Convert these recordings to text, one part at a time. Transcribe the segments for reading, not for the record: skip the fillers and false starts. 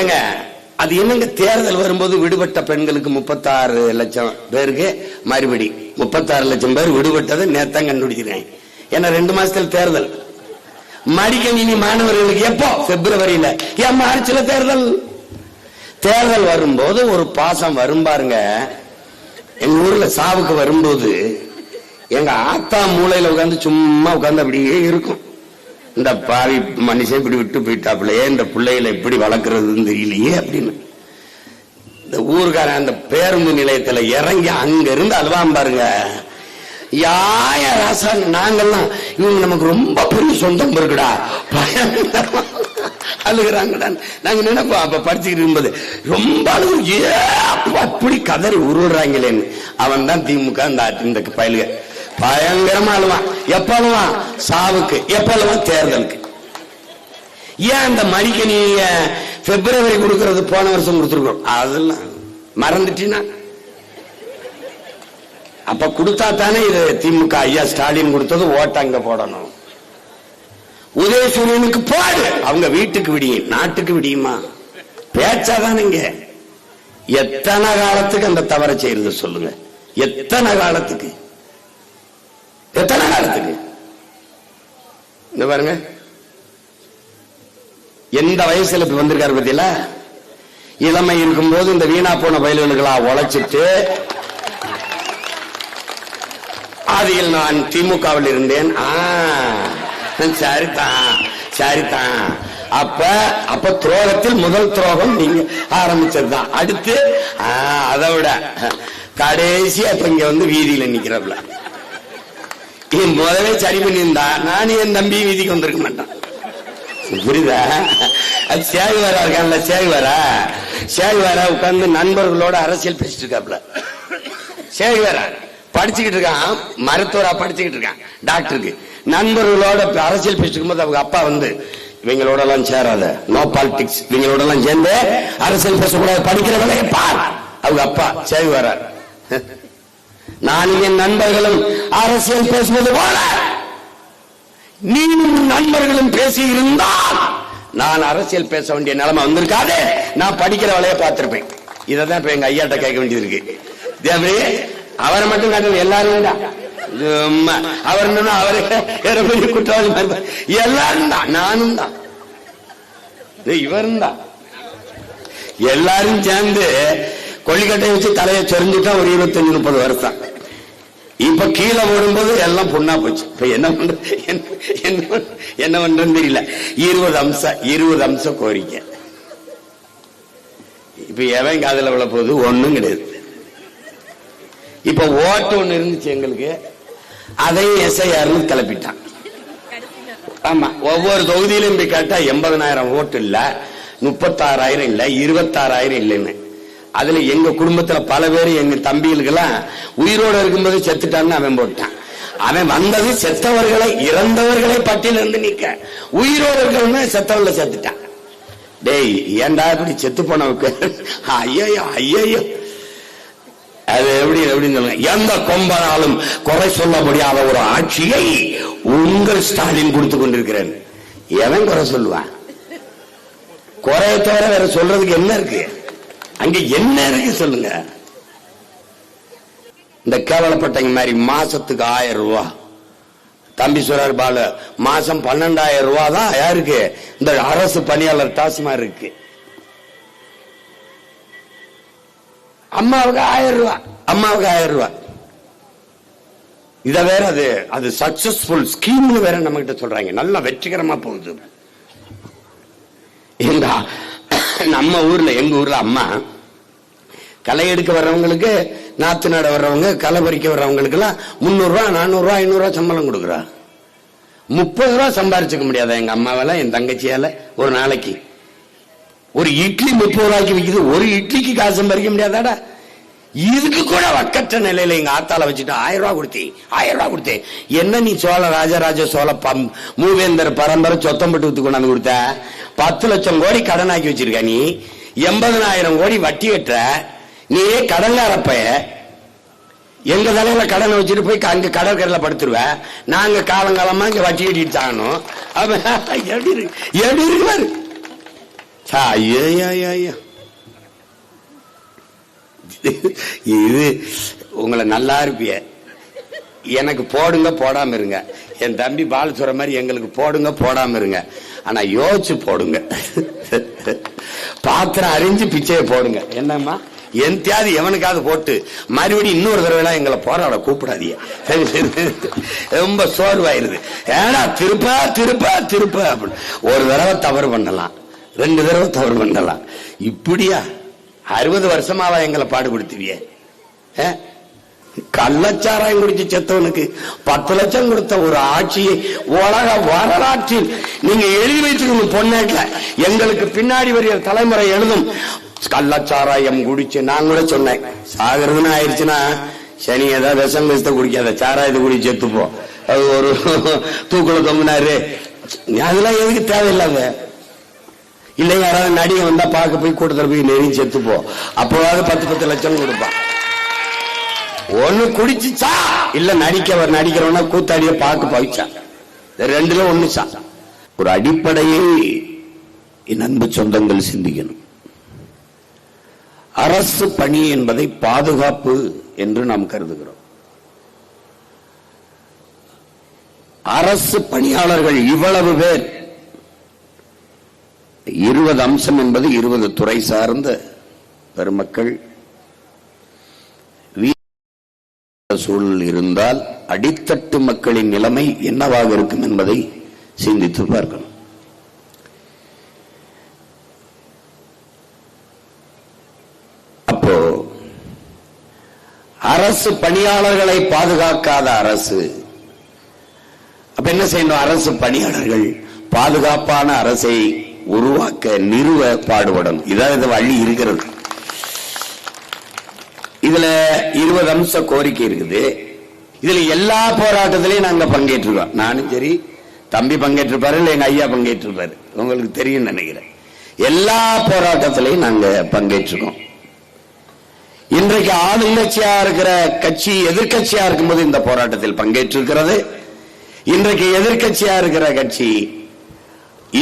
ஏங்க அது என்னங்க, தேர்தல் வரும்போது விடுபட்ட பெண்களுக்கு 36 லட்சம் பேருக்கு மறுபடி 36 லட்சம் பேர் விடுபட்டதை நேத்தான் கண்டுபிடிச்சிருக்காங்க. ஏன்னா 2 மாசத்துல தேர்தல். மடிக்கணினி மாணவர்களுக்கு எப்போ? பிப்ரவரியில. ஏன் மார்ச்ல தேர்தல்? தேர்தல் வரும்போது ஒரு பாசம் வரும் பாருங்க. எங்க ஊர்ல சாவுக்கு வரும்போது எங்க ஆத்தா மூளையில உட்காந்து சும்மா உட்காந்து அப்படியே இருக்கும். இந்த பாவி மனுஷன் இப்படி விட்டு போயிட்டாப்புலையே, இந்த பிள்ளைகளை எப்படி வளர்க்கறதுன்னு தெரியலையே அப்படின்னு. இந்த ஊருக்காரன் அந்த பேருந்து நிலையத்துல இறங்கி அங்க இருந்து அழுவாம பாருங்க. யாய ராசா, நாங்கெல்லாம் இவங்க நமக்கு ரொம்ப பெரிய சொந்தம் இருக்குடா, அழுகிறாங்கடா. நாங்க நினைப்போம் அப்ப படிச்சுக்கிட்டு இருக்கும்போது ரொம்ப அழுகு, அப்படி கதறி உருள்றாங்களேன்னு. அவன் தான் திமுக. இந்த பயலுக பயங்கரமா அழுவான். எப்ப அழுவான்? சாவுக்கு. எப்ப அழுவான்? தேர்தலுக்கு. ஏன் அந்த மடிக்கணிய பிப்ரவரி கொடுக்கறது போன வருஷம் கொடுத்துருக்கோம், அதெல்லாம் மறந்துட்டீங்கன்னா அப்ப கொடுத்தா தானே இது திமுக. ஐயா ஸ்டாலின் கொடுத்தது ஓட்டாங்க போடணும். உதயசூரியனுக்கு போடு, அவங்க வீட்டுக்கு விடியும், நாட்டுக்கு விடியுமா? பேச்சாதானுங்க. எத்தனை காலத்துக்கு அந்த தவறை செய்யறது சொல்லுங்க? எத்தனை காலத்துக்கு? எத்தனை காலத்துக்கு? இந்த பாருங்க, எந்த வயசுல இப்ப வந்திருக்காரு பத்தியில. இளமை இருக்கும் போது இந்த வீணா போன வயல்களா உழைச்சிட்டு, அதில் நான் திமுகவில் இருந்தேன். சரிதான் சரிதான். அப்ப துரோகத்தில் முதல் துரோகம் நீங்க ஆரம்பிச்சதுதான். அடுத்து அதை விட கடைசியா இப்ப இங்க வந்து வீதியில நிக்கிறப்பல முதலே சரி பண்ணியிருந்தா நானும் என் தம்பி வீதிக்கு வந்திருக்க மாட்டான். புரியுதா? அது சேகுவாரா இருக்கான்ல, சேகுவாரா உட்கார்ந்து நண்பர்களோட அரசியல் பேசிட்டு இருக்காப்ல. சேகுவாரா படிச்சுக்கிட்டு இருக்கான், மருத்துவரா படிச்சுக்கிட்டு இருக்கான், டாக்டருக்கு. நண்பர்களோட அரசியல் பேசிட்டு இருக்கும்போது அவங்க அப்பா வந்து, இவங்களோட எல்லாம் சேராத, நோ பாலிடிக்ஸ், இவங்களோட எல்லாம் சேர்ந்து அரசியல் பேசக்கூடாது, படிக்கிற வேலையை பார். அவங்க அப்பா சேகுவாரா. நானும் என் நண்பர்களும் அரசியல் பேசுவது போல நீயும் நண்பர்களும் பேசி இருந்தால் நான் அரசியல் பேச வேண்டிய நிலைமை வந்திருக்காது. நான் படிக்கிற வேலையை பார்த்திருப்பேன். இதான் இப்ப எங்க ஐயாட்ட கேட்க வேண்டியது இருக்கு. அவரை மட்டும் காட்டு, எல்லாரும் அவர் அவரு குற்றவாளி எல்லாரும் தான், நானும் தான், இவரும் தான். எல்லாரும் சேர்ந்து கொள்ளிக்கட்டையை வச்சு தலையை சொரிஞ்சுட்டா ஒரு 25-30 வருஷம். இப்ப கீழே ஓடும்போது எல்லாம் பொண்ணா போச்சு. இப்ப என்ன பண்றேன்னு தெரியல. 20 அம்சம் கோரிக்கை. இப்ப எவன் காதல விழ போகுது? ஒண்ணும் கிடையாது. இப்ப ஓட்டு ஒண்ணு இருந்துச்சு எங்களுக்கு, அதையும் எஸ்ஐஆர்னு கிளப்பிட்டான். ஆமா, ஒவ்வொரு தொகுதியிலும் போய் கேட்டா 80,000 ஓட்டு இல்ல, 36,000 இல்ல, 26,000 இல்லைன்னு. அதுல எங்க குடும்பத்துல பல பேர், எங்க தம்பிகளுக்கெல்லாம் உயிரோடு இருக்கும்போது செத்துட்டான்னு அவன் போட்டான். அவன் வந்தது செத்தவர்களை, இறந்தவர்களை பட்டியல இருந்து நீக்க, உயிரோடு இருக்கிறவங்க செத்தவர்களை செத்துட்டான். டேய், ஏண்டா இப்படி செத்து போனவுக்கு? ஐயோ ஐயோ, அது எப்படின்னு சொல்லுங்க. எந்த கொம்பனாலும் குறை சொல்ல முடியாத ஒரு ஆட்சியை உங்கள் ஸ்டாலின் கொடுத்து கொண்டிருக்கிறார். எவன் குறை சொல்லுவான்? குறைய தவிர வேற சொல்றதுக்கு என்ன இருக்கு? அங்க என்ன இருக்கு சொல்லுங்க? இந்த கேவலப்பட்டங்க மாதிரி மாசத்துக்கு 1000 ரூபாய். தம்பி சொல்றாரு பாலு, மாசம் 12,000 ரூபாய் தான் யாருக்கு? இந்த அரசு பணியாளர் டாஸ்மாக் இருக்கு. அம்மாவுக்கு 1000 ரூபாய், அம்மாவுக்கு 1000 ரூபாய். இத வேற அது சக்சஸ்ஃபுல் ஸ்கீம்னு வேற நம்ம கிட்ட சொல்றாங்க. நல்லா வெற்றிகரமா போகுது. நம்ம ஊர்ல, எங்க ஊர்ல அம்மா களை எடுக்க வர்றவங்களுக்கு, நாத்து நட வர்றவங்க, களை பறிக்க வர்றவங்களுக்கு எல்லாம் 300 ரூபாய், 400 ரூபாய், 500 ரூபாய் சம்பளம் கொடுக்குறா. 30 ரூபாய் சம்பாரிச்சுக்க முடியாதா எங்க அம்மாவால, என் தங்கச்சியால? ஒரு நாளைக்கு ஒரு இட்லி 30 ரூபாய்க்கு விற்குது. ஒரு இட்லிக்கு காசு சம்பாதிக்க முடியாதாடா? இதுக்கு கூட வக்கற்ற நிலையில எங்க ஆத்தால வச்சுட்டு 1000 ரூபாய் கொடுத்தேன். என்ன நீ ராஜராஜ சோழ மூவேந்தர் பரம்பரை சொத்தம்பட்டு வித்து கொண்டாந்து கொடுத்த? 10 லட்சம் கோடி கடனாக்கி வச்சிருக்க நீ. 80,000 கோடி வட்டி கட்டுற நீ. கடன்காரப்ப எங்க தலையில கடனை வச்சுட்டு போய் அங்க கடற்கரையில படுத்துருவ. நாங்க காலங்காலமா இங்க வட்டி கட்டிட்டு தாங்கணும். எப்படி இருக்கு? ஐயா இது உங்களை நல்லா இருப்பிய. எனக்கு போடுங்க போடாம இருங்க. என் தம்பி பால் சொல்ற மாதிரி எங்களுக்கு போடுங்க போடாம இருங்க. ஆனா யோசிச்சு போடுங்க. பாத்திரம் அறிஞ்சு பிச்சையை போடுங்க. என்னம்மா எந்தையாவது எவனுக்காவது போட்டு மறுபடியும் இன்னொரு தடவை எங்களை போராட கூப்பிடாதீங்க. ரொம்ப சோர்வாயிருது. ஏன்னா திருப்ப திருப்ப திருப்ப அப்படின்னு ஒரு தடவை தவறு பண்ணலாம், 2 தடவை தவறு பண்ணலாம். இப்படியா 60 வருஷமாவா எங்களை பாடுபடுத்துவிய? கள்ளச்சாராயம் குடிச்சு செத்தவனுக்கு 10 லட்சம் கொடுத்த ஒரு ஆட்சியை உலக வரலாற்றில் நீங்க எழுதி வச்சுக்கணும். பொண்ணேட்ல எங்களுக்கு பின்னாடி வரைய தலைமுறை எழுதும். கள்ளச்சாராயம் குடிச்சு நான் கூட சொன்னேன், சாகிறதுன்னு ஆயிடுச்சுன்னா சனி ஏதாவது விஷம் கஷ்ட குடிக்காத, சாராயத்தை குடி செத்துப்போ. அது ஒரு தூக்குல தொங்கினாரு. அதெல்லாம் எதுக்கு தேவையில்லாத இல்லை. யாராவது நடிகை வந்தா பார்க்க போய் கூட்டத்தில் போய் நெருங்கி செத்துப்போ. அப்போவாவது 10 லட்சம் கொடுப்பான். ஒண்ணு குடிச்சுச்சா இல்ல நடிக்கிறவனா கூத்தாடிய பார்க்க போயிச்சா, 2ல 1 ஒரு அடிப்படையை என் அன்பு சொந்தங்கள் சிந்திக்கணும். அரசு பணி என்பதை பாதுகாப்பு என்று நாம் கருதுகிறோம். அரசு பணியாளர்கள் இவ்வளவு பேர், 20 அம்சம் என்பது 20 துறை சார்ந்த பெருமக்கள் சூழல் இருந்தால் அடித்தட்டு மக்களின் நிலைமை என்னவாக இருக்கும் என்பதை சிந்தித்து பார்க்கணும். அப்போ அரசு பணியாளர்களை பாதுகாக்காத அரசு அப்ப என்ன செய்யணும்? அரசு பணியாளர்கள் பாதுகாப்பான அரசை உருவாக்க நிறுவ பாடுபடணும். இதான் இந்த வழி இருக்கிறது. இதுல 20 அம்ச கோரிக்கை இருக்குது. இதுல எல்லா போராட்டத்திலையும் நாங்க பங்கேற்றிருக்கோம். நானும் சரி, தம்பி பங்கேற்றிருப்பாரு, இல்ல எங்க ஐயா பங்கேற்றிருப்பாரு. உங்களுக்கு தெரியும் நினைக்கிறேன். எல்லா போராட்டத்திலையும் நாங்க பங்கேற்றிருக்கோம். இன்றைக்கு ஆளுங்கட்சியா இருக்கிற கட்சி எதிர்கட்சியா இருக்கும்போது இந்த போராட்டத்தில் பங்கேற்றிருக்கிறது. இன்றைக்கு எதிர்கட்சியா இருக்கிற கட்சி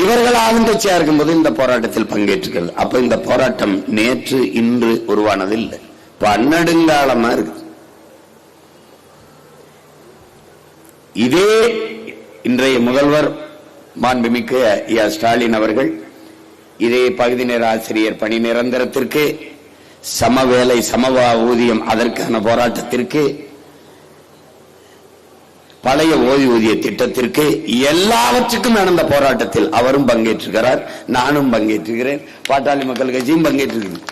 இவர்கள் ஆளுங்கட்சியா இருக்கும்போது இந்த போராட்டத்தில் பங்கேற்றிருக்கிறது. அப்ப இந்த போராட்டம் நேற்று இன்று உருவானது இல்லை, பன்னெடுங்காலமா இருக்கு. இதே இன்றைய முதல்வர் மாண்புமிக்க ஐயா ஸ்டாலின் அவர்கள் இதே பகுதி நேர ஆசிரியர் பணி நிரந்தரத்திற்கு, சம வேலை சம ஊதியம் அதற்கான போராட்டத்திற்கு, பழைய ஓய்வூதிய திட்டத்திற்கு, எல்லாவற்றுக்கும் நடந்த போராட்டத்தில் அவரும் பங்கேற்றிருக்கிறார், நானும் பங்கேற்றிருக்கிறேன், பாட்டாளி மக்கள் கட்சியும் பங்கேற்றிருக்கிறேன்.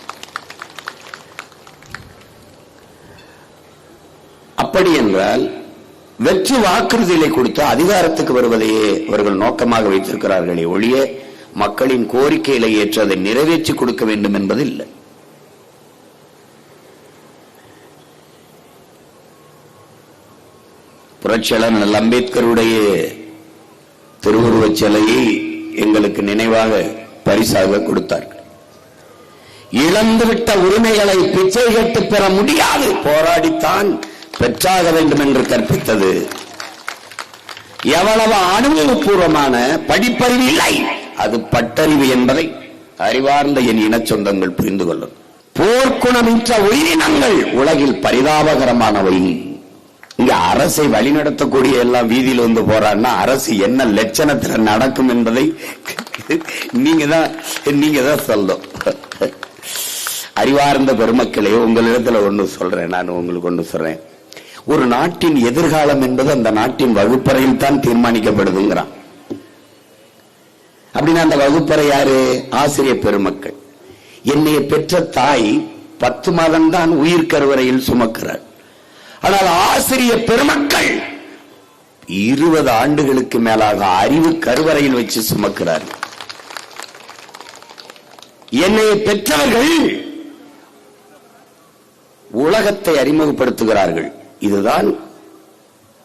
அப்படி என்றால் வெற்றி வாக்குறுதிகளை கொடுத்து அதிகாரத்துக்கு வருவதையே அவர்கள் நோக்கமாக வைத்திருக்கிறார்களே ஒழிய மக்களின் கோரிக்கைகளை ஏற்று அதை நிறைவேற்றி கொடுக்க வேண்டும் என்பது இல்லை. புரட்சியாளர் அம்பேத்கருடைய திருவுருவச் சிலையை எங்களுக்கு நினைவாக பரிசாக கொடுத்தார்கள். இழந்துவிட்ட உரிமைகளை பிச்சை கேட்டு பெற முடியாது, போராடித்தான் பெற்றாக வேண்டும் என்று கற்பித்தது. எவ்வளவு அனுபவபூர்வமான படிப்பறிவு இல்லை, அது பட்டறிவு என்பதை அறிவார்ந்த என் இன சொந்தங்கள் புரிந்து கொள்ளும். போர்க்குணமின்ற உயிரினங்கள் உலகில் பரிதாபகரமானவை. இங்க அரசை வழிநடத்தக்கூடிய எல்லாம் வீதியில் வந்து போறான்னா அரசு என்ன லட்சணத்தில் நடக்கும் என்பதை நீங்க தான் சொல்லணும். அறிவார்ந்த பெருமக்களே, உங்களிடத்துல ஒண்ணு சொல்றேன், நான் உங்களுக்கு ஒண்ணு சொல்றேன். ஒரு நாட்டின் எதிர்காலம் என்பது அந்த நாட்டின் வகுப்பறையில் தான் தீர்மானிக்கப்படுதுங்கிறான். அப்படின்னா அந்த வகுப்பறை யாரு? ஆசிரியர் பெருமக்கள். என்னைய பெற்ற தாய் 10 மாதம் தான் உயிர் கருவறையில் சுமக்கிறார். ஆனால் ஆசிரியர் பெருமக்கள் 20 ஆண்டுகளுக்கு மேலாக அறிவு கருவறையில் வச்சு சுமக்கிறார். என்னை பெற்றவர்கள் உலகத்தை அறிமுகப்படுத்துகிறார்கள். இதுதான்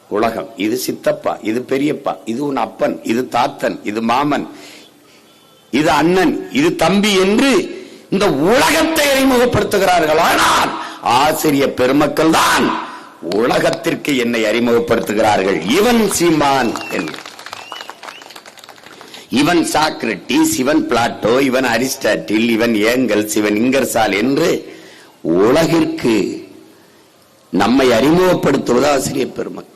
உலகம், இது சித்தப்பா, இது பெரியப்பா, இது உன் அப்பன், இது தாத்தன், இது மாமன், இது அண்ணன், இது தம்பி என்று இந்த உலகத்தை அறிமுகப்படுத்துகிறார்கள். ஆனால் ஆசிரியர் பெருமக்கள் தான் உலகத்திற்கு என்னை அறிமுகப்படுத்துகிறார்கள். இவன் சீமான் என்று இவன் சாக்ரட்டிஸ், இவன் பிளாட்டோ, இவன் அரிஸ்டாட்டில், இவன் ஏங்கல்ஸ், இவன் இங்கர்சால் என்று உலகிற்கு நம்மை அறிமுகப்படுத்துவது ஆசிரியர் பெருமக்கள்.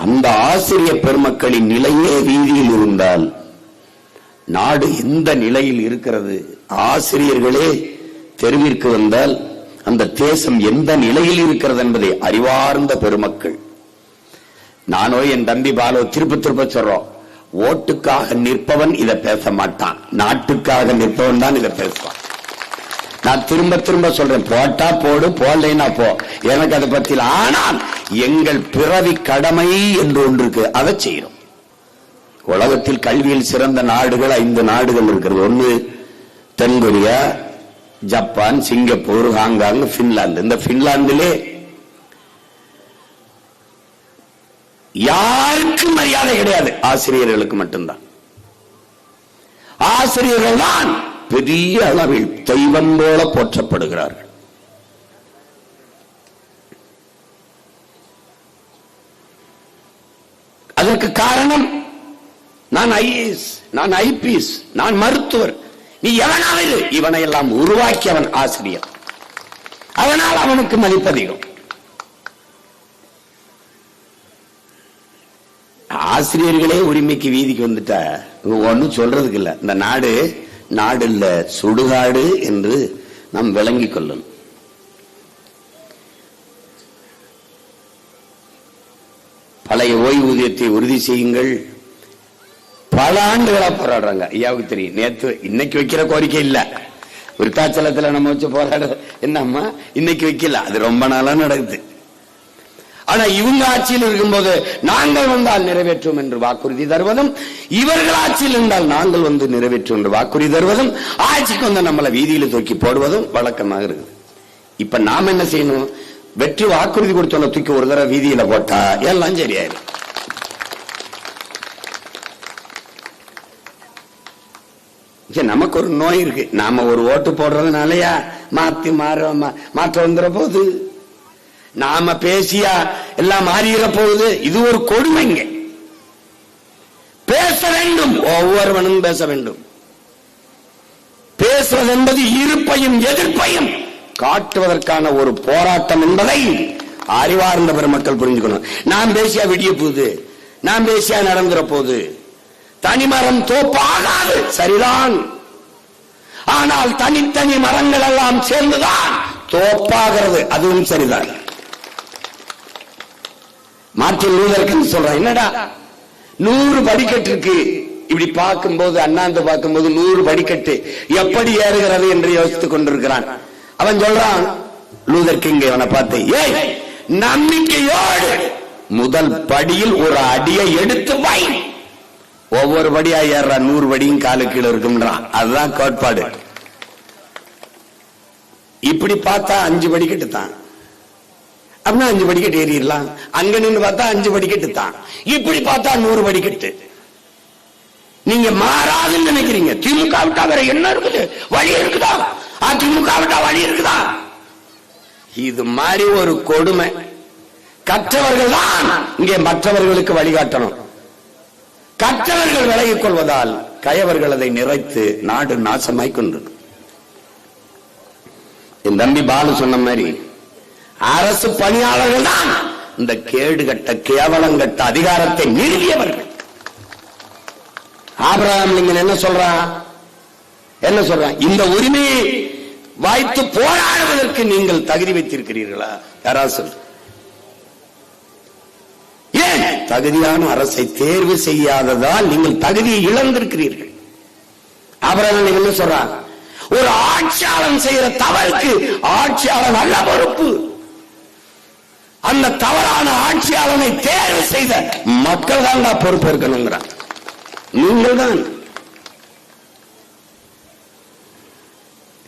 அந்த ஆசிரியர் பெருமக்களின் நிலையே வீதியில் இருந்தால் நாடு எந்த நிலையில் இருக்கிறது? ஆசிரியர்களே தெருவிற்கு வந்தால் அந்த தேசம் எந்த நிலையில் இருக்கிறது என்பதை அறிவார்ந்த பெருமக்கள். நானோ என் தம்பி பாலோ திருப்ப சொல்றோம், ஓட்டுக்காக நிற்பவன் இதை பேச மாட்டான், நாட்டுக்காக நிற்பவன் தான் இதை பேசுவான். நான் திரும்ப சொல்றேன், போட்டா போடு, போடலைன்னா போ, எனக்கு அதை பத்தி. ஆனால் எங்கள் பிறவி கடமை என்று ஒன்று இருக்கு, அதை செய்யறோம். உலகத்தில் கல்வியில் சிறந்த நாடுகள் 5 நாடுகள் இருக்கிறது. ஒன்னு தென்கொரியா, ஜப்பான், சிங்கப்பூர், ஹாங்காங், பின்லாந்து. இந்த பின்லாந்திலே யாருக்கும் மரியாதை கிடையாது, ஆசிரியர்களுக்கு மட்டும்தான். ஆசிரியர்கள் தான் பெரிய அளவில் தெய்வம் போல போற்றப்படுகிறார்கள். அதற்கு காரணம், நான் ஐஏஎஸ், நான் ஐபிஎஸ், நான் மருத்துவர், நீ எவனாவது இவனை எல்லாம் உருவாக்கியவன் ஆசிரியர். அதனால் அவனுக்கு மதிப்பதிகம். ஆசிரியர்களே உரிமைக்கு வீதிக்கு வந்துட்டா ஒன்னும் சொல்றதுக்கு இல்ல. இந்த நாடு இல்ல, சுடுகாடு என்று நாம் விளங்கிக் கொள்ளணும். பழைய ஓய்வூதியத்தை உறுதி செய்யுங்கள். பல ஆண்டுகளா போராடுறாங்க. ஐயாவுக்கு தெரியும், நேத்து இன்னைக்கு வைக்கிற கோரிக்கை இல்ல, விருத்தாச்சலத்துல நம்ம வச்சு போராட என்னம்மா இன்னைக்கு வைக்கல, அது ரொம்ப நாளா நடக்குது. ஆனா இவங்க ஆட்சியில் இருக்கும்போது நாங்கள் வந்தால் நிறைவேற்றும் என்று வாக்குறுதி தருவதும், இவர்கள் ஆட்சியில் இருந்தால் நாங்கள் வந்து நிறைவேற்றும் என்று வாக்குறுதி தருவதும், ஆட்சிக்கு வந்து நம்மளை வீதியில தூக்கி போடுவதும் வழக்கமாக இருக்குது. இப்ப நாம் என்ன செய்யணும்? வெற்றி வாக்குறுதி கொடுத்தோம் தூக்கி ஒரு தடவை வீதியில போட்டா எல்லாம் சரியாயிரும். நமக்கு ஒரு நோய் இருக்கு, நாம ஒரு ஓட்டு போடுறதுனாலயா மாற்ற வந்துற போது, நாம பேசியா எல்லாம் மாறிற போகுது. இது ஒரு கொடுமைங்க. பேச வேண்டும், ஒவ்வொருவனும் பேச வேண்டும். பேசுவது என்பது இருப்பையும் எதிர்ப்பையும் காட்டுவதற்கான ஒரு போராட்டம் என்பதை அறிவார்ந்த பெருமக்கள் புரிஞ்சுக்கணும். நாம் பேசியா விடிய போகுது, நாம் பேசியா நடந்துற போது, தனிமரம் தோப்பாகாது, சரிதான். ஆனால் தனித்தனி மரங்கள் எல்லாம் சேர்ந்துதான் தோப்பாகிறது, அதுவும் சரிதான். மார்ட்டின் லூதர் கிங் சொல்றான், என்னடா 100 படிக்கட்டு இருக்கு, இப்படி பார்க்கும்போது அண்ணாந்து பார்க்கும்போது 100 படிக்கட்டு எப்படி ஏறுகிறது என்று யோசித்துக் கொண்டிருக்கிறான். அவன் சொல்றான், லூதர் கிங் அவனை பார்த்து, ஏய் நம்பிக்கையோடு முதல் படியில் ஒரு அடியை எடுத்து வை. ஒவ்வொரு படியா ஏற 100 படியும் காலு கீழே இருக்கும்ன்றான். அதுதான் கோட்பாடு. இப்படி பார்த்தா 5 படிக்கட்டு தான், அப்படின்னா 5 படிக்கட்டு ஏறிடலாம். அங்க நின்று பார்த்தா 5 படிக்கட்டு தான், இப்படி பார்த்தா 100 படிக்கட்டு. நீங்க மாறாதுன்னு நினைக்கிறீங்க. திமுக விட்டா வேற என்ன இருக்குது? வழி இருக்குதா? அதிமுக விட்டா வழி இருக்குதா? இது மாதிரி ஒரு கொடுமை. கற்றவர்கள் தான் இங்கே மற்றவர்களுக்கு வழிகாட்டணும். கற்றவர்கள் விலகிக் கொள்வதால் கயவர்கள் அதை நிறைத்து நாடு நாசமாய் கொண்டு. என் தம்பி பாலு சொன்ன மாதிரி அரசு பணியாளர்கள் தான் இந்த கேடுகட்ட கேவலங்கட்ட அதிகாரத்தை நிறுவியவர்கள். ஆபிரகாம் லிங்கன் என்ன சொல்றான்? இந்த உரிமையை வாய்த்து போராடுவதற்கு நீங்கள் தகுதி வைத்திருக்கிறீர்களா? யாராவது சொல்லு. ஏன் தகுதியான அரசை தேர்வு செய்யாததால் நீங்கள் தகுதியை இழந்திருக்கிறீர்கள். ஆபிரகாம் லிங்கன் என்ன சொல்றான்? ஒரு ஆட்சியாளன் செய்கிற தவறுக்கு ஆட்சியாளன் அல்ல பொறுப்பு. அந்த தவறான ஆட்சியாளனை தேர்வு செய்த மக்கள் தான் பொறுப்பு இருக்கணுங்கிறான். நீங்கள் தான்.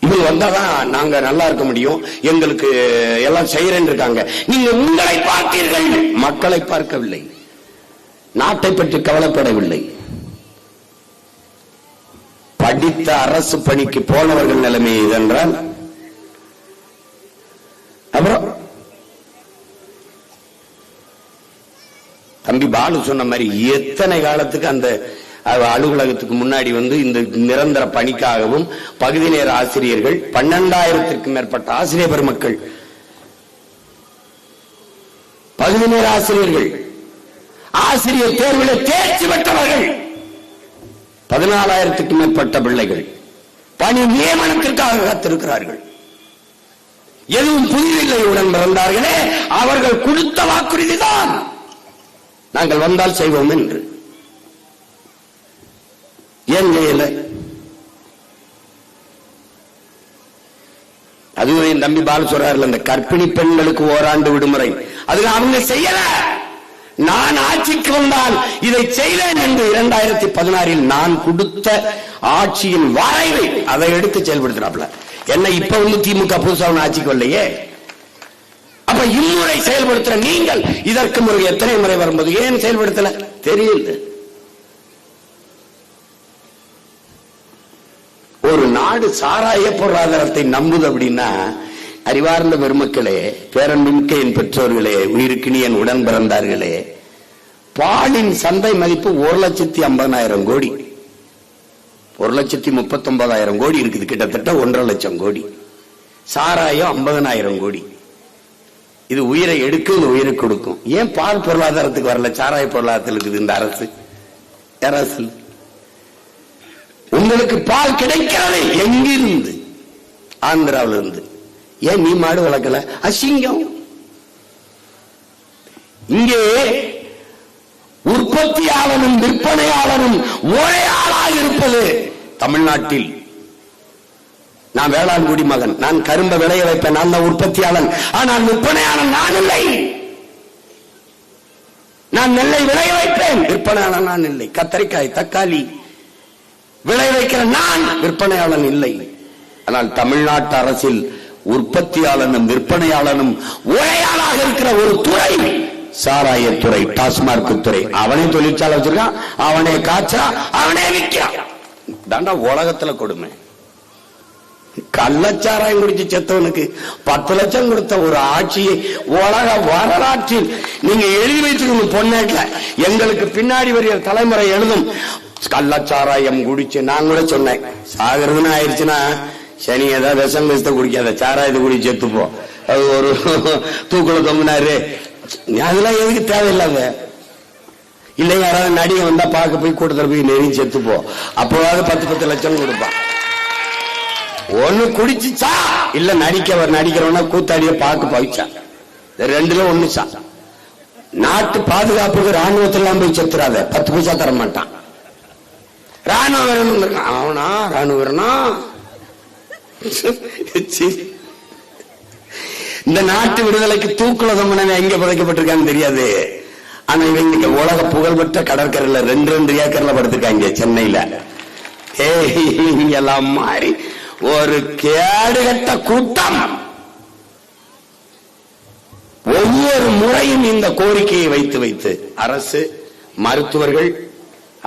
இவங்க வந்தாதான் நாங்க நல்லா இருக்க முடியும், எங்களுக்கு எல்லாம் செய்யறேன்னு இருக்காங்க. நீங்க உங்களை பார்த்தீர்கள், மக்களை பார்க்கவில்லை, நாட்டை பற்றி கவலைப்படவில்லை. படித்த அரசு பணிக்கு போனவர்கள் நிலைமை இதென்றால் அப்புறம் தம்பி பாலு சொன்ன மாதிரி எத்தனை காலத்துக்கு அந்த அலுவலகத்துக்கு முன்னாடி இந்த நிரந்தர பணிக்காகவும் பகுதி நேர ஆசிரியர்கள் 12,000க்கும் மேற்பட்ட ஆசிரியர் பெருமக்கள், பகுதி நேர ஆசிரியர்கள், ஆசிரியர் தேர்வில் தேர்ச்சி பெற்றவர்கள் 14,000க்கும் மேற்பட்ட பிள்ளைகள் பணி நியமனத்திற்காக காத்திருக்கிறார்கள். எதுவும் புதிதில்லை உடன் பிறந்தார்களே, அவர்கள் கொடுத்த வாக்குறுதிதான் நாங்கள் வந்தால் செய்வோம் என்று. ஏன் செய்யல? அதுவும் என் தம்பி பால் சொல்றாரு, அந்த கர்ப்பிணி பெண்களுக்கு ஓராண்டு விடுமுறை, அதுக்கு அவங்க செய்யல. நான் ஆட்சிக்கு வந்தால் இதை செய்வேன் என்று 2016 நான் கொடுத்த ஆட்சியின் வரைவை அதை எடுத்து செயல்படுத்தினாப்ல. என்ன இப்ப திமுக புதுசாக ஆட்சிக்கு வரலையே. அப்ப இம்முறை செயல்படுத்துற நீங்கள் இதற்கு முறை எத்தனை முறை வரும்போது ஏன் செயல்படுத்தல தெரியல. ஒரு நாடு சாராய பொருளாதாரத்தை நம்புது அப்படின்னா, அறிவார்ந்த பெருமக்களே, பேரன்புமிக்க என் பெற்றோர்களே, உயிருக்கினி என் உடன் பிறந்தார்களே, பாலின் சந்தை மதிப்பு 1,50,000 கோடி, 1,39,000 கோடி இருக்குது, கிட்டத்தட்ட 1.5 லட்சம் கோடி. சாராயம் 50,000 கோடி. இது உயிரை எடுக்கும், இந்த உயிரை கொடுக்கும். ஏன் பால் பொருளாதாரத்துக்கு வரல, சாராய பொருளாதாரத்தில் இருக்குது இந்த அரசு? அரசு உங்களுக்கு பால் கிடைக்கிறது எங்கிருந்து? ஆந்திராவில இருந்து. ஏன் நீ மாடு வளர்க்கல? அசிங்கம். இங்கே உற்பத்தியாளனும் விற்பனையாளனும் ஒரே ஆளாக இருப்பது தமிழ்நாட்டில். நான் வேளாண் குடிமகன், நான் கரும்பை விளைய வைப்பேன், நான் தான் உற்பத்தியாளன். ஆனால் விற்பனையாளன் நான் இல்லை. நான் நெல்லை விளைய வைப்பேன், விற்பனையாளன் நான் இல்லை. கத்தரிக்காய், தக்காளி விளை வைக்கிற நான், விற்பனையாளன் இல்லை. ஆனால் தமிழ்நாட்டு அரசில் உற்பத்தியாளனும் விற்பனையாளனும் ஒரேயாளாக இருக்கிற ஒரு துறை சாராயத்துறை, டாஸ்மார்க் துறை. அவனே தொழிற்சாலை வச்சிருக்கான், அவனே காய்ச்சறான், அவனே விற்கிறான். தாண்டா உலகத்துல கொடுமை. கள்ளச்சாராயம் குடிச்சு செத்தவனுக்கு 10 லட்சம் கொடுத்த ஒரு ஆட்சியை உலக வரலாற்றில் நீங்க எழுதி வச்சுக்கணும். பொன்னேட்ல எங்களுக்கு பின்னாடி வருகிற தலைமுறை எழுதும். கள்ளச்சாராயம் குடிச்சு நான் கூட சொன்னேன், சாகிறதுன்னு ஆயிடுச்சுன்னா சனி ஏதாவது விஷம் பேச குடிக்காத, சாராயத்தை குடி செத்துப்போ. அது ஒரு தூக்குல தொங்கினாரு, அதெல்லாம் எதுக்கு தேவையில்லாத. இல்லை யாராவது நடிகை வந்தா பார்க்க போய் கூட்டத்தில் போய் நெருங்கி செத்துப்போ, அப்போவாவது 10 லட்சம் கொடுப்பான். ஒண்ணு குடிச்சுச்சா இல்ல நடிக்கிறவனா கூத்தாடிய பார்க்க போயிச்சா, 2ல 1 நாட்டு பாதுகாப்புக்கு ராணுவத்திலாம் போய் செத்துறாத, 10 பைசா தர மாட்டான். ராணுவ வீரன் அவனா, ராணுவ வீரனா? இந்த நாட்டு விடுதலைக்கு தூக்குல தொங்கினவன் எங்க புதைக்கப்பட்டிருக்கான்னு தெரியாது. ஆனா இவங்க உலக புகழ்பெற்ற கடற்கரையில 2 ஏக்கர்ல படுத்திருக்காங்க சென்னையில. எல்லாம் மாறி ஒரு கேடுகட்ட கூட்டம். ஒவ்வொரு முறையும் இந்த கோரிக்கையை வைத்து வைத்து அரசு, மருத்துவர்கள்,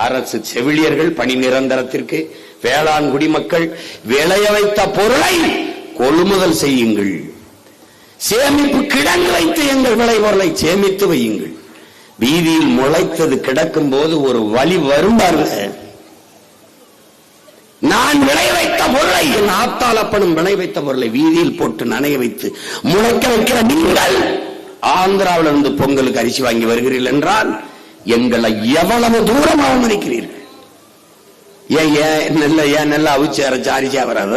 அரசு செவிலியர்கள் பணி நிரந்தரத்திற்கு, வேளாண் குடிமக்கள் விளைய வைத்த பொருளை கொள்முதல் செய்யுங்கள், சேமிப்பு கிடங்கு வைத்து எங்கள் விளை பொருளை சேமித்து வையுங்கள். வீதியில் முளைத்தது கிடக்கும் போது ஒரு வழி வரும் பாருங்க. நான் விளை வைத்த பொருளை, என் ஆத்தால் அப்பனும் விளை வைத்த பொருளை வீதியில் போட்டு நனைய வைத்து முளைக்க வைக்கிற நீங்கள் ஆந்திராவில இருந்து பொங்கலுக்கு அரிசி வாங்கி வருகிறீர்கள் என்றால் எங்களை எவ்வளவு தூரம் அவமதிக்கிறீர்கள். ஏன் நெல்ல அவிச்சு அரைச்சு அரிசியா வராத?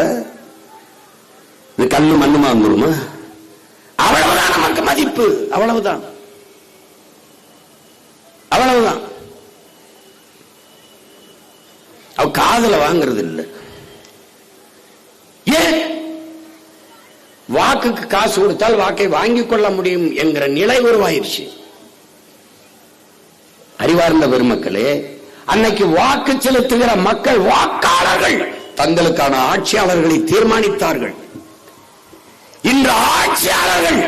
இது கண்ணு மண்ணுமா வந்துருமா? அவ்வளவுதான் நமக்கு மதிப்பு, அவ்வளவுதான், அவ்வளவுதான். அவ காதல வாங்கிறது இல்லை. ஏன்? வாக்குக்கு காசு கொடுத்தால் வாக்கை வாங்கிக் கொள்ள முடியும் என்கிற நிலை உருவாயிருச்சு. அறிவார்ந்த பெருமக்களே, அன்னைக்கு வாக்கு செலுத்துகிற மக்கள், வாக்காளர்கள் தங்களுக்கான ஆட்சியாளர்களை தீர்மானித்தார்கள். இன்று ஆட்சியாளர்கள்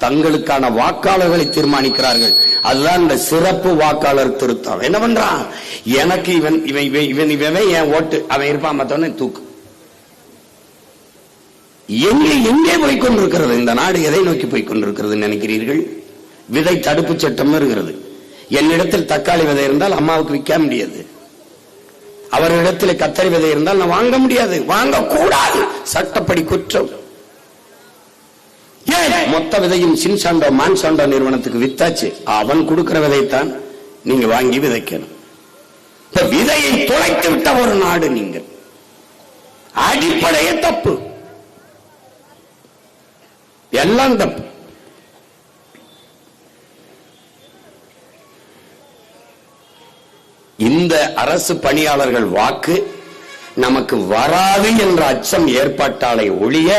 தங்களுக்கான வாக்காளர்களை தீர்மானிக்கிறார்கள். அதுதான் இந்த சிறப்பு வாக்காளர் திருத்தம். என்ன பண்றான்? எனக்கு இவன் என் ஓட்டு, அவன் இருப்பான், மத்தவன தூக்கு. எங்கே போய்கொண்டிருக்கிறது இந்த நாடு? எதை நோக்கி போய்கொண்டிருக்கிறது நினைக்கிறீர்கள்? விதை தடுப்பு சட்டம் இருக்கிறது. என்னிடத்தில் தக்காளி விதை இருந்தால் அம்மாவுக்கு விற்க முடியாது, அவரிடத்தில் கத்தரி விதை இருந்தால் நான் வாங்க முடியாது, வாங்க கூடாது, சட்டப்படி குற்றம். மொத்த விதையும் சின்சாண்டோ மான்சாண்டோ நிறுவனத்துக்கு வித்தாச்சு, அவன் கொடுக்கிற விதைத்தான் நீங்க வாங்கி விதைக்கணும். விதையை துளைத்து விட்ட ஒரு நாடு நீங்கள். அடிப்படையே தப்பு, எல்லாம் தப்பு. இந்த அரசு பணியாளர்கள் வாக்கு நமக்கு வராது என்ற அச்சம் ஏற்பட்டாலே ஒழிய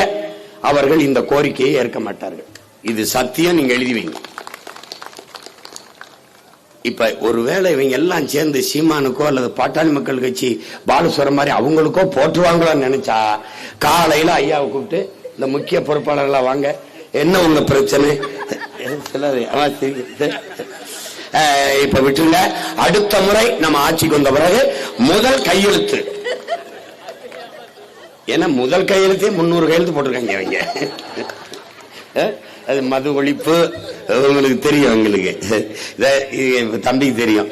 அவர்கள் இந்த கோரிக்கையை ஏற்க மாட்டார்கள். இது சத்தியம், நீங்க எழுதி வைங்க. இப்ப ஒருவேளை இவங்க எல்லாம் சேர்ந்து சீமானுக்கோ அல்லது பாட்டாளி மக்கள் கட்சி பாலசுவரம் மாதிரி அவங்களுக்கோ போட்டுருவாங்களான்னு நினைச்சா, காலையில ஐயாவை கூப்பிட்டு இந்த முக்கிய பொறுப்பாளர்களா வாங்க, என்ன உங்க பிரச்சனை, இப்ப விட்டுருங்க, அடுத்த முறை நம்ம ஆட்சிக்கு வந்த பிறகு முதல் கையெழுத்து, ஏன்னா முதல் கையெழுத்தே 300 கையெழுத்து போட்டிருக்காங்க அவங்க. அது மது ஒழிப்பு, உங்களுக்கு தெரியும், உங்களுக்கு தம்பிக்கு தெரியும்.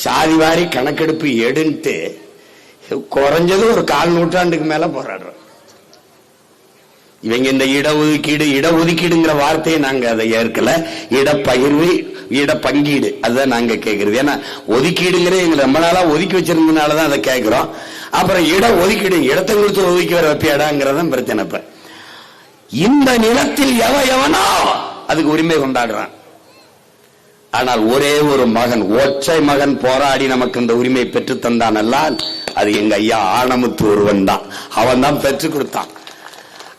சாதி வாரி கணக்கெடுப்பு எடுன்ட்டு குறைஞ்சது ஒரு 1/4 நூற்றாண்டுக்கு மேல போராடுறோம். இவங்க இந்த இடஒதுக்கீடுங்கிற வார்த்தையை நாங்க அதை ஏற்கல, இடப்பகிர்வு, இடப்பங்கீடு அதுதான் நாங்க கேட்கறது. ஏன்னா ஒதுக்கீடுங்கிற எங்க ரொம்ப நாளா ஒதுக்கி வச்சிருந்ததுனாலதான் அதை கேட்கிறோம். அப்புறம் ஒதுக்கீடு, இடத்தை கொடுத்து ஒதுக்கி வர வைப்பியாடாங்கிறதான் பிரச்சனை. இப்ப இந்த நிலத்தில் எவனோ அதுக்கு உரிமை கொண்டாடுறான். ஆனால் ஒரே ஒரு மகன், ஒற்றை மகன் போராடி நமக்கு இந்த உரிமை பெற்று தந்தான் அல்லால் அது எங்க ஐயா ஆனமுத்து ஒருவன் தான். அவன் தான் பெற்றுக் கொடுத்தான்.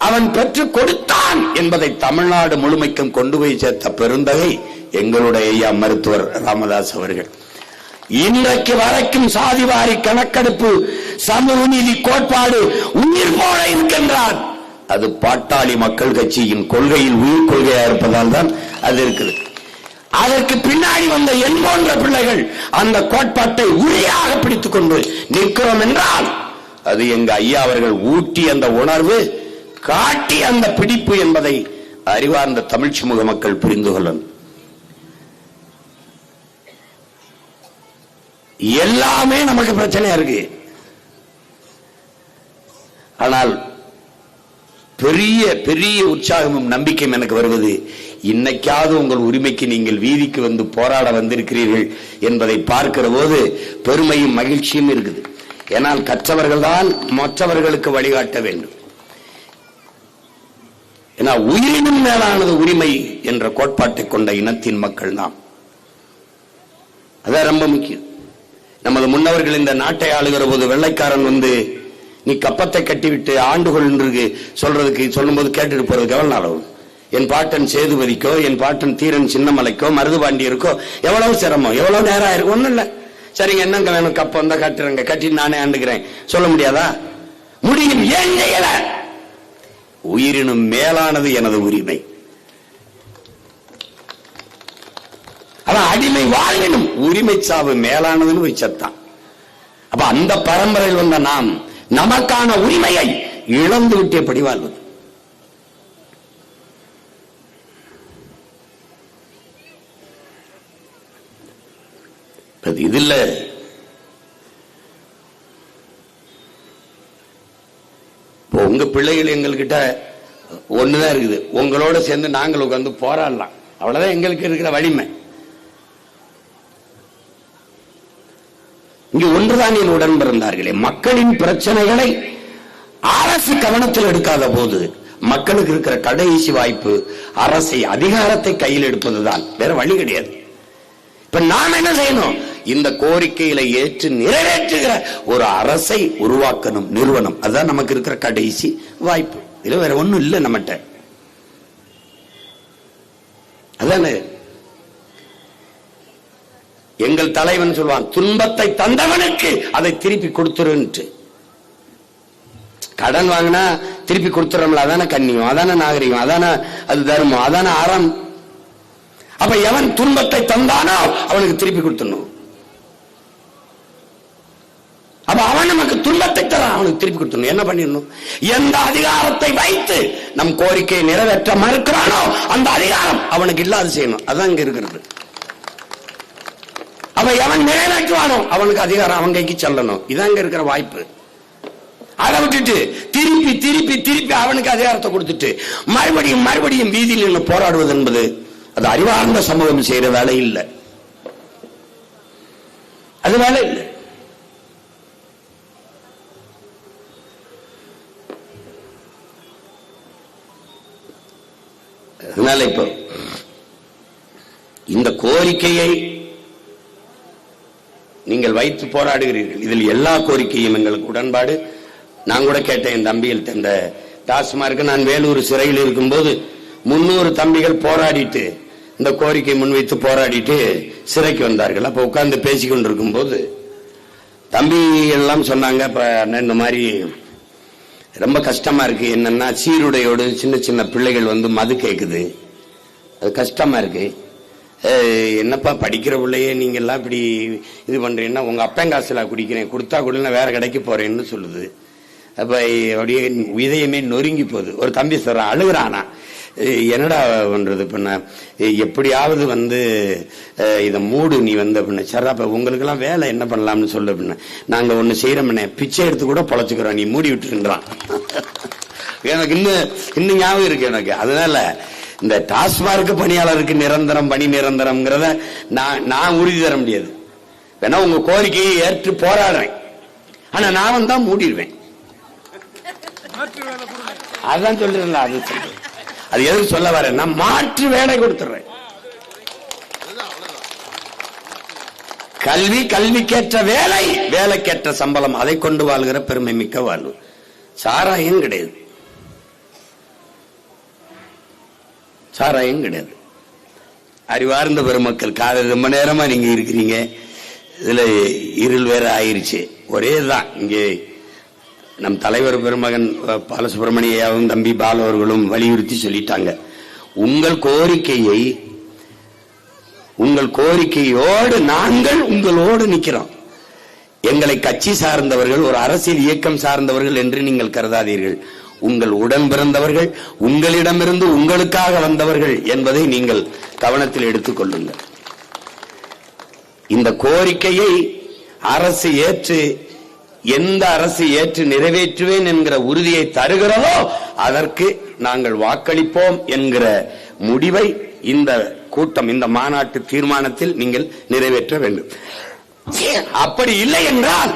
அவன் பெற்றுக் கொடுத்தான் என்பதை தமிழ்நாடு முழுமைக்கும் கொண்டு போய் சேர்த்த பெருந்தகை எங்களுடைய ஐயா மருத்துவர் ராமதாஸ் அவர்கள். இன்றைக்கு வரைக்கும் சாதிவாரி கணக்கெடுப்பு, சமூக நீதி கோட்பாடு உயிர் போல இருக்கின்றான். அது பாட்டாளி மக்கள் கட்சியின் கொள்கையில் உயிர் கொள்கையா இருப்பதால் தான் அது இருக்குது. அதற்கு பின்னாடி வந்த என் போன்ற பிள்ளைகள் அந்த கோட்பாட்டை உறுதியாக பிடித்துக் கொண்டு நிற்கிறோம் என்றால் அது எங்க ஐயா அவர்கள் ஊட்டி அந்த உணர்வு, காட்டி அந்த பிடிப்பு என்பதை அறிவார்ந்த தமிழ் சமூக மக்கள் புரிந்து கொள்ளணும். எல்லாமே நமக்கு பிரச்சனையா இருக்கு. ஆனால் பெரிய பெரிய உற்சாகமும் நம்பிக்கையும் எனக்கு வருவது, இன்னைக்காவது உங்கள் உரிமைக்கு நீங்கள் வீதிக்கு வந்து போராட வந்திருக்கிறீர்கள் என்பதை பார்க்கிற போது பெருமையும் மகிழ்ச்சியும் இருக்குது. ஏனால் கற்றவர்கள் தான் மற்றவர்களுக்கு வழிகாட்ட வேண்டும். ஏன்னா உயிரினும் மேலானது உரிமை என்ற கோட்பாட்டை கொண்ட இனத்தின் மக்கள் நாம். அதான் ரொம்ப முக்கியம். நமது முன்னவர்கள் இந்த நாட்டை ஆளுகிற போது வெள்ளைக்காரன் வந்து நீ கப்பத்தை கட்டிவிட்டு ஆண்டுகொள் என்று சொல்லும்போது கேட்டுட்டு போறதுக்கு எவ்வளவு நாள் ஆகும்? என் பாட்டன் சேதுபதிக்கோ, என் பாட்டன் தீரன் சின்னமலைக்கோ, மருதுபாண்டியருக்கோ எவ்வளவு சிரமம், எவ்வளவு நேரம் ஆயிருக்கு. ஒண்ணும் இல்ல, சரிங்க என்னங்க வேணும், கப்பம் தான் கட்டுறேங்க, கட்டி நானே ஆண்டுகிறேன் சொல்ல முடியாதா? முடியும். ஏன் செய்யல? உயிரினும் மேலானது எனது உரிமை. அதான் அடிமை வாழ்வினும் உரிமை சாவு மேலானதுன்னு வச்சத்தான். அப்ப அந்த பரம்பரையில் வந்த நாம் நமக்கான உரிமையை இழந்து விட்டு எப்படி வாழ்வது? இது இல்ல. உங்க பிள்ளைகள் எங்கள்கிட்ட ஒண்ணுதான் இருக்குது, உங்களோட சேர்ந்து நாங்கள் உட்கார்ந்து போராடலாம், அவ்வளவுதான் எங்களுக்கு இருக்கிற வலிமை. இங்கு ஒன்றுதான் என் உடன் பிறந்தார்களே, மக்களின் பிரச்சனைகளை அரசு கவனத்தில் எடுக்காத போது மக்களுக்கு இருக்கிற கடைசி வாய்ப்பு அரசை, அதிகாரத்தை கையில் எடுப்பதுதான், வேற வழி கிடையாது. இப்ப நாம் என்ன செய்யணும்? இந்த கோரிக்கைகளை ஏற்று நிறைவேற்றுகிற ஒரு அரசை உருவாக்கணும், நிறுவனம். அதுதான் நமக்கு இருக்கிற கடைசி வாய்ப்பு. இதுல வேற ஒண்ணும் இல்லை நம்மகிட்ட. அதானே எங்கள் தலைவன் சொல்வான், துன்பத்தை தந்தவனுக்கு அதை திருப்பி கொடுத்துருன்ட்டு. கடன் வாங்கினா திருப்பி கொடுத்துறோம்ல, அதான கண்ணியம், அதான நாகரிகம், அதான அது தர்மம், அதான அறம். அப்ப எவன் துன்பத்தை தந்தானோ அவனுக்கு திருப்பி கொடுத்துடணும். அப்ப அவன் நமக்கு துன்பத்தை தரான், அவனுக்கு திருப்பி கொடுத்துடணும். என்ன பண்ணிடணும்? எந்த அதிகாரத்தை வைத்து நம் கோரிக்கையை நிறைவேற்ற மறுக்கிறானோ அந்த அதிகாரம் அவனுக்கு இல்லாது செய்யணும். அதான் இங்க இருக்கிறது. அப்ப எவன் நிறைவேற்றுவானோ அவனுக்கு அதிகாரம் அவன் கைக்கு செல்லணும். இதாங்க இருக்கிற வாய்ப்பு. அதை விட்டுட்டு திருப்பி திருப்பி திருப்பி அவனுக்கு அதிகாரத்தை கொடுத்துட்டு மறுபடியும் மறுபடியும் வீதியில் நின்று போராடுவது என்பது அது அறிவார்ந்த சமூகம் செய்யற வேலை இல்லை. அது வேலை இல்லை. அதனால இப்போ இந்த கோரிக்கையை நீங்கள் வைத்து போராடுகிறீர்கள். இதில் எல்லா கோரிக்கையும் எங்களுக்கு உடன்பாடு. நான் கூட கேட்டேன், என் தம்பிகள் இந்த டாஸ்மார்க் நான் வேலூர் சிறையில் இருக்கும்போது 300 தம்பிகள் போராடிட்டு இந்த கோரிக்கை முன்வைத்து போராடிட்டு சிறைக்கு வந்தார்கள். அப்ப உட்கார்ந்து பேசிக்கொண்டிருக்கும் போது தம்பி எல்லாம் சொன்னாங்க, இந்த மாதிரி ரொம்ப கஷ்டமா இருக்கு. என்னன்னா சீருடையோடு சின்ன சின்ன பிள்ளைகள் வந்து மது கேக்குது, அது கஷ்டமா இருக்கு. என்னப்பா படிக்கிற பிள்ளையே நீங்க எல்லாம் இப்படி இது பண்றீங்கன்னா, உங்க அப்பன் காசுல குடிக்கிறேன், கொடுத்தா கூட வேற கடைக்கு போறேன்னு சொல்லுது. அப்ப அப்படியே இதயமே நொறுங்கி போகுது. ஒரு தம்பி சொல்றான், அழுகுறானா, என்னடா பண்றது பண்ண, எப்படியாவது வந்து இத மூடு நீ வந்து அப்படின்னா. சரி, அப்ப உங்களுக்கு எல்லாம் வேலை என்ன பண்ணலாம்னு சொல்லு அப்படின்னா, நாங்க ஒண்ணு செய்யறோம்னே, பிச்சை எடுத்து கூட பொழைச்சுக்கிறோம், நீ மூடி விட்டுருன்றான். எனக்கு இன்னும் ஞாபகம் இருக்கு எனக்கு. அதனால இந்த டாஸ்மார்க் பணியாளருக்கு நிரந்தரம் பணி நிரந்தரம்ங்கிறத நான் உறுதி தர முடியாது. வேணா உங்க கோரிக்கையை ஏற்று போராடுறேன், ஆனா நான் தான் மூடிடுவேன். அதான் சொல்றேன். அது சொல்றேன், அது எதுக்கு சொல்ல வர, நான் மாற்று வேலை கொடுத்துறேன். கல்வி, கல்விக்கேற்ற வேலை, வேலைக்கேற்ற சம்பளம், அதை கொண்டு வாழ்கிற பெருமை மிக்க வாழ்வு. சாராயம் கிடையாது, சாராயம் கிடையாது. அறிவார்ந்த பெருமக்கள், காலையில் ரொம்ப நேரமா நீங்க இருக்கிறீங்க, இதுல இருள் வேற ஆயிருச்சு. ஒரே தான் இங்கே நம் தலைவர் பெருமகன் பாலசுப்ரமணியாவும் தம்பி பாலு அவர்களும் வலியுறுத்தி சொல்லிட்டாங்க, உங்கள் கோரிக்கையோடு நாங்கள் உங்களோடு நிற்கிறோம். எங்களை கட்சி சார்ந்தவர்கள், ஒரு அரசியல் இயக்கம் சார்ந்தவர்கள் என்று நீங்கள் கருதாதீர்கள். உங்கள் உடன் பிறந்தவர்கள், உங்களிடமிருந்து உங்களுக்காக வந்தவர்கள் என்பதை நீங்கள் கவனத்தில் எடுத்துக் கொள்ளுங்கள். இந்த கோரிக்கையை அரசு ஏற்று, எந்த அரசு ஏற்று நிறைவேற்றுவேன் என்கிற உறுதியை தருகிறதோ அதற்கு நாங்கள் வாக்களிப்போம் என்கிற முடிவை இந்த கூட்டம், இந்த மாநாட்டு தீர்மானத்தில் நீங்கள் நிறைவேற்ற வேண்டும். அப்படி இல்லை என்றால்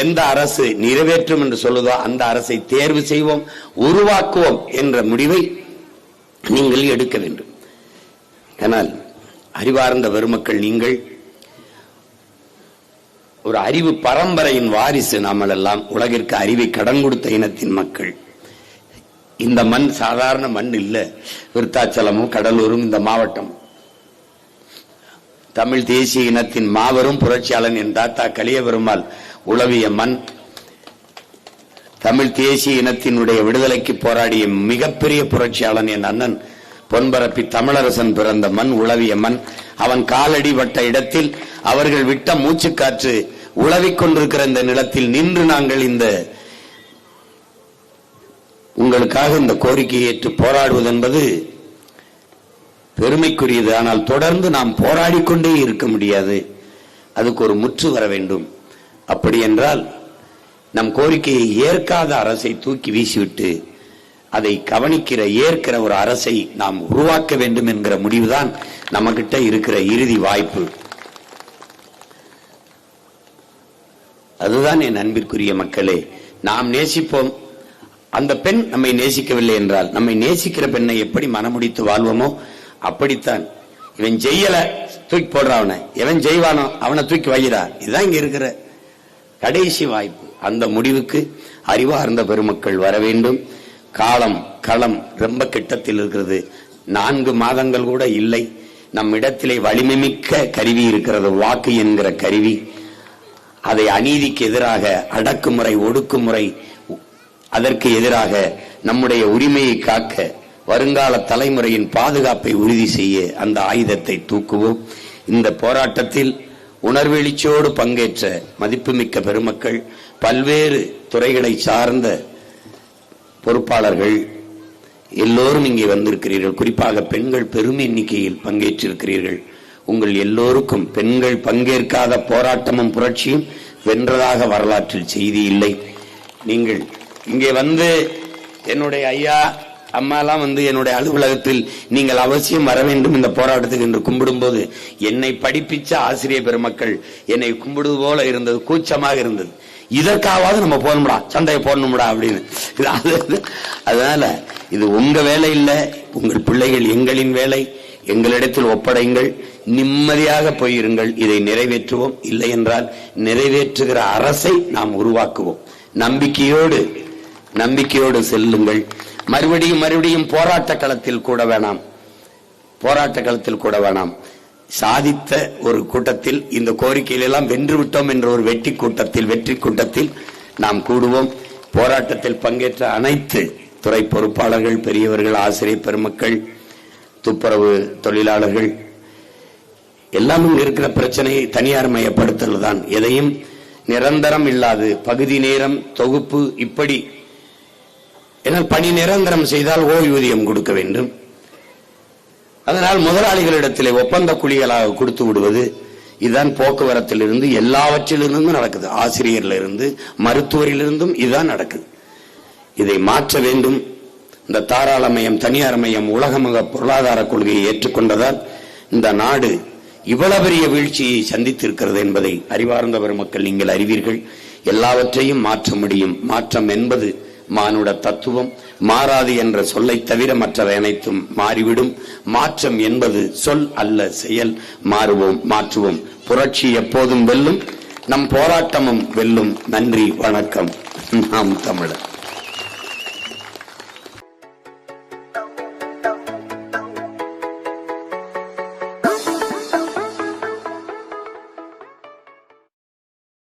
எந்த அரசு நிறைவேற்றும் என்று சொல்லுதோ அந்த அரசை தேர்வு செய்வோம், உருவாக்குவோம் என்ற முடிவை நீங்கள் எடுக்க வேண்டும். ஆனால் அறிவார்ந்த பெருமக்கள், நீங்கள் ஒரு அறிவு பரம்பரையின் வாரிசு. நாமல் எல்லாம் உலகிற்கு அறிவை கடன் கொடுத்த இனத்தின் மக்கள். இந்த மண் சாதாரண மண் இல்ல. விருத்தாச்சலமும் கடலூரும் இந்த மாவட்டம் தமிழ் தேசிய இனத்தின் மாபெரும் புரட்சியாளன் என் தாத்தா கலியபெருமாள் உளவிய மண். தமிழ் தேசிய இனத்தினுடைய விடுதலைக்கு போராடிய மிகப்பெரிய புரட்சியாளன் என் அண்ணன் பொன்பரப்பி தமிழரசன் பிறந்த மண், உளவிய மண். அவன் காலடி பட்ட இடத்தில், அவர்கள் விட்ட மூச்சுக்காற்று உளவிக் கொண்டிருக்கிற இந்த நிலத்தில் நின்று நாங்கள் இந்த உங்களுக்காக இந்த கோரிக்கையை ஏற்று போராடுவது என்பது பெருமைக்குரியது. ஆனால் தொடர்ந்து நாம் போராடிக்கொண்டே இருக்க முடியாது, அதுக்கு ஒரு முற்று வர வேண்டும். அப்படி என்றால் நம் கோரிக்கையை ஏற்காத அரசை தூக்கி வீசிவிட்டு அதை கவனிக்கிற, ஏற்கிற ஒரு அரசை நாம் உருவாக்க வேண்டும் என்கிற முடிவுதான் நம்மகிட்ட இருக்கிற இறுதி வாய்ப்பு. அதுதான் என் அன்பிற்குரிய மக்களே, நாம் நேசிப்போம். அந்த பெண் நம்மை நேசிக்கவில்லை என்றால், நம்மை நேசிக்கிற பெண்ணை எப்படி மனமுடித்து வாழ்வோமோ அப்படித்தான். இவன் செய்யல, தூக்கி போடுறான், எவன் செய்வானோ அவனை தூக்கி வைக்கிறா. இதுதான் இங்க இருக்கிற கடைசி வாய்ப்பு. அந்த முடிவுக்கு அறிவார்ந்த பெருமக்கள் வர வேண்டும். காலம், களம் ரொம்ப கிட்டத்தில் இருக்கிறது. 4 மாதங்கள் கூட இல்லை. நம் இடத்திலே வலிமை மிக்க கருவி இருக்கிறது, வாக்கு என்கிற கருவி. அதை அநீதிக்கு எதிராக, அடக்குமுறை, ஒடுக்குமுறை, அதற்கு எதிராக நம்முடைய உரிமையை காக்க, வருங்கால தலைமுறையின் பாதுகாப்பை உறுதி செய்ய அந்த ஆயுதத்தை தூக்குவோம். இந்த போராட்டத்தில் உணர்வெழுச்சியோடு பங்கேற்ற மதிப்புமிக்க பெருமக்கள், பல்வேறு துறைகளை சார்ந்த பொறுப்பாளர்கள் எல்லோரும் இங்கே வந்திருக்கிறீர்கள். குறிப்பாக பெண்கள் பெரும் எண்ணிக்கையில் பங்கேற்றிருக்கிறீர்கள். உங்கள் எல்லோருக்கும் பெண்கள் பங்கேற்காத போராட்டமும் புரட்சியும் வென்றதாக வரலாற்றில் செய்தி இல்லை. நீங்கள் இங்கே வந்து என்னுடைய ஐயா அம்மா எல்லாம் வந்து என்னுடைய அலுவலகத்தில் நீங்கள் அவசியம் வர வேண்டும் இந்த போராட்டத்துக்கு என்று கும்பிடும் போது என்னை படிப்பிச்ச ஆசிரியர் பெருமக்கள் என்னை கும்பிடுவது போல இருந்தது, கூச்சமாக இருந்தது. இதற்காவது நம்ம போடணும்டா, சண்டையை போடணும்டா அப்படின்னு. அதனால இது உங்க வேலை இல்ல, உங்கள் பிள்ளைகள் எங்களின் வேலை. எங்களிடத்தில் ஒப்படைங்கள், நிம்மதியாக போயிருங்கள். இதை நிறைவேற்றுவோம். இல்லை என்றால் நிறைவேற்றுகிற அரசை நாம் உருவாக்குவோம். நம்பிக்கையோடு செல்லுங்கள். மறுபடியும் போராட்ட களத்தில் கூட வேணாம். சாதித்த ஒரு கூட்டத்தில் இந்த கோரிக்கையில் எல்லாம் வென்று விட்டோம் என்ற ஒரு வெற்றி கூட்டத்தில் நாம் கூடுவோம். போராட்டத்தில் பங்கேற்ற அனைத்து துறை பொறுப்பாளர்கள், பெரியவர்கள், ஆசிரியர் பெருமக்கள், துப்புரவு தொழிலாளர்கள் எல்லாமே இருக்கிற பிரச்சனையை தனியார் மயப்படுத்தல் தான். எதையும் நிரந்தரம் இல்லாது பகுதி நேரம் தொகுப்பு இப்படி. ஏனால் பணி நிரந்தரம் செய்தால் ஓய்வூதியம் கொடுக்க வேண்டும். அதனால் முதலாளிகளிடத்திலே ஒப்பந்த கூலிகளாக கொடுத்து விடுவது, இதுதான் போக்குவரத்திலிருந்து எல்லாவற்றிலிருந்தும் நடக்குது. ஆசிரியரிலிருந்து மருத்துவரிலிருந்தும் இதுதான் நடக்குது. இதை மாற்ற வேண்டும். இந்த தாராளமயம் தனியார் மயம் உலகமக பொருளாதார கொள்கையை ஏற்றுக்கொண்டதால் இந்த நாடு இவ்வளவு பெரிய வீழ்ச்சியை சந்தித்திருக்கிறது என்பதை அறிவார்ந்த பெருமக்கள் நீங்கள் அறிவீர்கள். எல்லாவற்றையும் மாற்ற முடியும். மாற்றம் என்பது மானுட தத்துவம். மாறாது என்ற சொல்லை தவிர மற்றவை அனைத்தும் மாறிவிடும். மாற்றம் என்பது சொல் அல்ல, செயல். மாற்றுவோம். புரட்சி எப்போதும் வெல்லும். நம் போராட்டமும் வெல்லும். நன்றி, வணக்கம். நாம் தமிழர்.